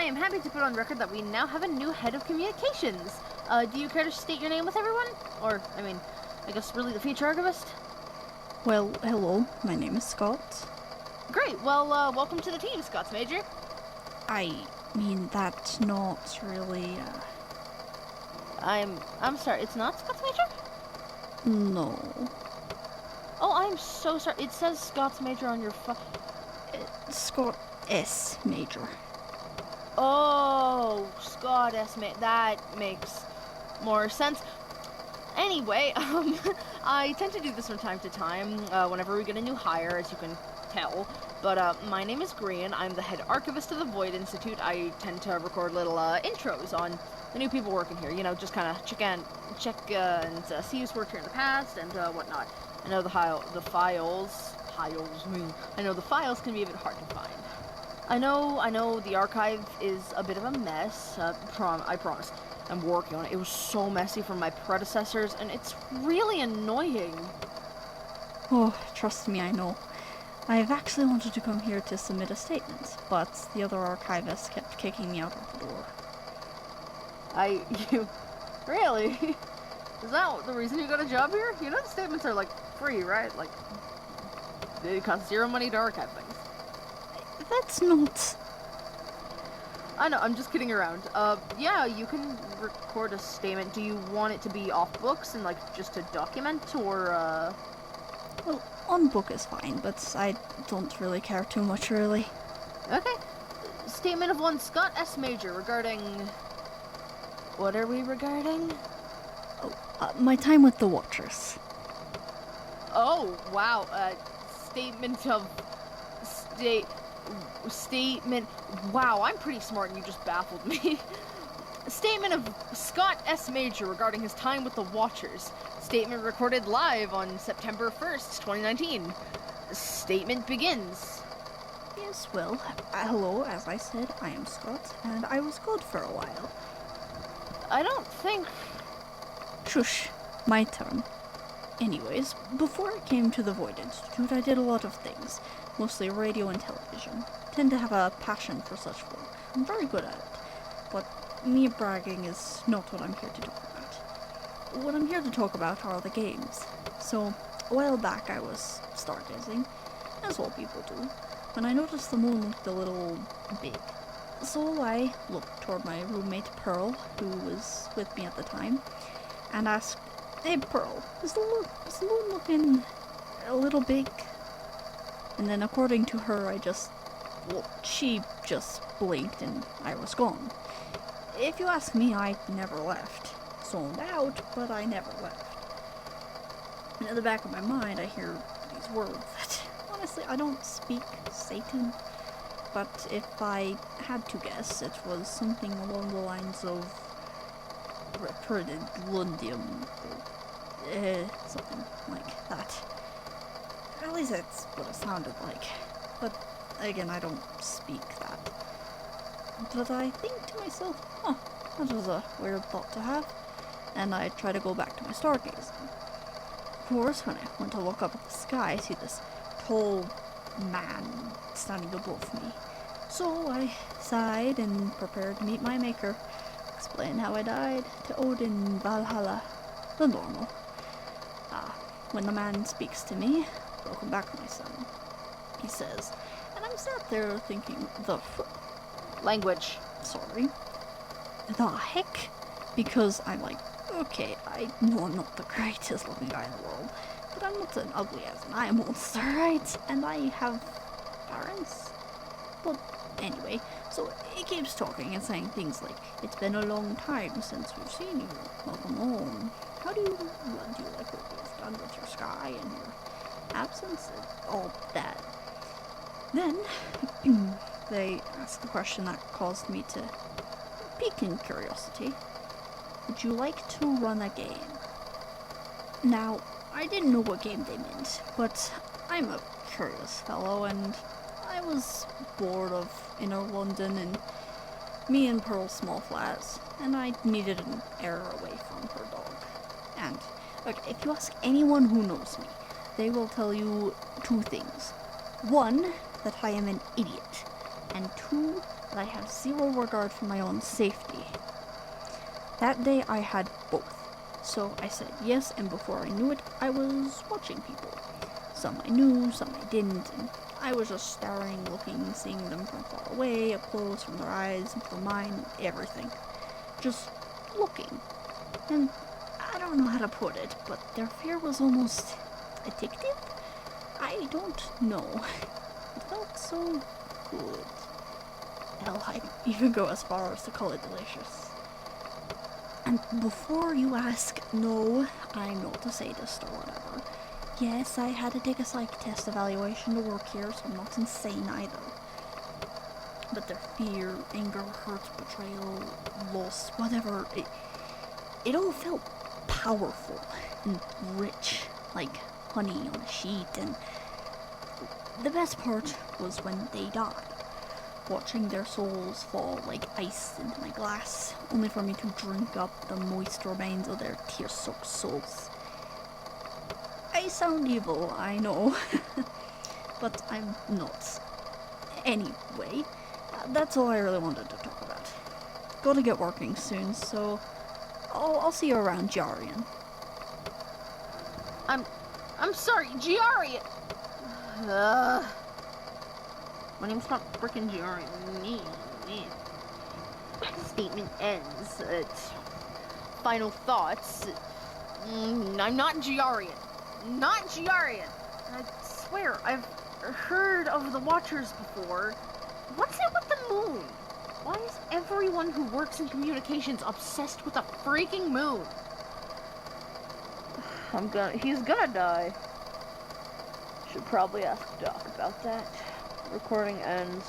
I am happy to put on record that we now have a new head of communications. Do you care to state your name with everyone? Or, I guess really the feature archivist? Well, hello, my name is Scott. Great, well, welcome to the team, Scott's Major. I mean, that's not really, I'm sorry, it's not Scott's Major? No. Oh, I'm so sorry. It says Scott's Major on your Scott S. Major. Oh, Scott S. That makes more sense. Anyway, I tend to do this from time to time, whenever we get a new hire, as you can tell. But, my name is Green. I'm the head archivist of the Void Institute. I tend to record little, intros on the new people working here. You know, just kind of check and see who's worked here in the past and, whatnot. I know the files can be a bit hard to find. I know the archive is a bit of a mess, I promise. I'm working on it. It was so messy from my predecessors, and it's really annoying. Oh, trust me, I know. I've actually wanted to come here to submit a statement, but the other archivist kept kicking me out of the door. Really? Is that the reason you got a job here? You know the statements are, free, right? They cost zero money to archive things. That's not... I know, I'm just kidding around. Yeah, you can record a statement. Do you want it to be off books and, just to document, or, Well, on book is fine, but I don't really care too much, really. Okay. Statement of one Scott S. Major regarding... What are we regarding? Oh, my time with the Watchers. Oh, wow. Statement of... Statement... Wow, I'm pretty smart and you just baffled me. Statement of Scott S. Major regarding his time with the Watchers. Statement recorded live on September 1st, 2019. Statement begins. Yes, well, hello, as I said, I am Scott, and I was good for a while. I don't think... Shush, my turn. Anyways, before I came to the Void Institute, I did a lot of things, mostly radio and television. Tend to have a passion for such work. I'm very good at it, but me bragging is not what I'm here to talk about. What I'm here to talk about are the games. So, a while back I was stargazing, as all people do, when I noticed the moon looked a little big. So I looked toward my roommate Pearl, who was with me at the time, and asked, "Hey Pearl, is the moon looking a little big?" And then according to her, she just blinked and I was gone. If you ask me, I never left. Zoned out, but I never left. And in the back of my mind, I hear these words that, honestly, I don't speak Satan. But if I had to guess, it was something along the lines of Reprendlundium, something like that. At least that's what it sounded like. But again, I don't speak that. But I think to myself, that was a weird thought to have. And I try to go back to my stargazing. Of course, when I went to look up at the sky, I see this tall man standing above me. So I sighed and prepared to meet my maker, explain how I died to Odin, Valhalla, the normal. When the man speaks to me, "Welcome back, my son," he says, and I'm sat there thinking, Language. Sorry. The heck? Because I'm like, okay, I know I'm not the greatest looking guy in the world, but I'm not an ugly as an eye monster, right? And I have parents? But anyway, so he keeps talking and saying things like, "It's been a long time since we've seen you. Welcome home. How do you like what we've done with your sky and your absence?" and all that. Then, they asked the question that caused me to pique in curiosity. "Would you like to run a game?" Now, I didn't know what game they meant, but I'm a curious fellow, and I was bored of inner London and me and Pearl's small flats, and I needed an error away from her dog. And, okay, if you ask anyone who knows me, they will tell you two things. One, that I am an idiot, and two, but I had zero regard for my own safety. That day I had both. So I said yes, and before I knew it, I was watching people. Some I knew, some I didn't, and I was just staring, looking, seeing them from far away, up close, from their eyes, from mine, everything. Just looking. And I don't know how to put it, but their fear was almost addictive? I don't know. It felt so good. Hell, I'd even go as far as to call it delicious. And before you ask, no, I'm not a sadist or whatever. Yes, I had to take a psych test evaluation to work here, so I'm not insane either. But their fear, anger, hurt, betrayal, loss, whatever, it all felt powerful and rich, like honey on a sheet, and the best part was when they died. Watching their souls fall like ice into my glass, only for me to drink up the moist remains of their tear-soaked souls. I sound evil, I know, but I'm not. Anyway, that's all I really wanted to talk about. Gotta get working soon, so I'll see you around, Jarian. I'm sorry, Giari! My name's not frickin' Giari. Statement ends. Final thoughts. I'm not Giarian. Not Giarian! I swear, I've heard of the Watchers before. What's it with the moon? Why is everyone who works in communications obsessed with a freaking moon? He's gonna die. Should probably ask Doc about that. Recording ends.